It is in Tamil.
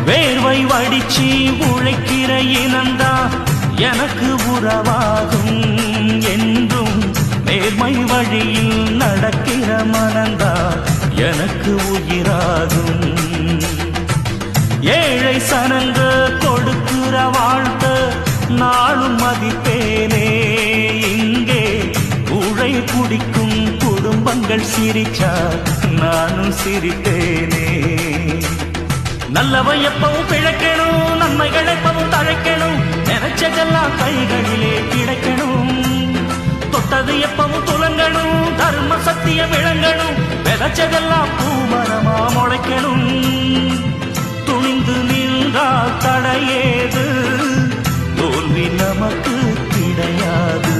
வேர்வை வடிச்சி உழைக்கிற இனந்தா எனக்கு உறவாகும் என்றும் நேர்மை வழியில் நடக்கிற மனந்தா எனக்கு உயிராகும். ஏழை சனங்க கொடுக்கிற வாழ்த்த நாளும் மதிப்பேனே. இங்கே ஊழை குடிக்கும் குடும்பங்கள் சிரிச்சா நானும் சிரிப்பேனே. நல்லவை எப்பவும் பிழைக்கணும், நன்மைகள் எப்பவும் தழைக்கணும், நினைச்சதெல்லாம் கைகளிலே கிடைக்கணும். தொட்டது எப்பவும் துலங்கணும், தர்ம சத்தியம் விளங்கணும், விதைச்சதெல்லாம் பூமரமா முளைக்கணும். துணிந்து நின்றால் தடையேது, தோல்வி நமக்கு கிடையாது.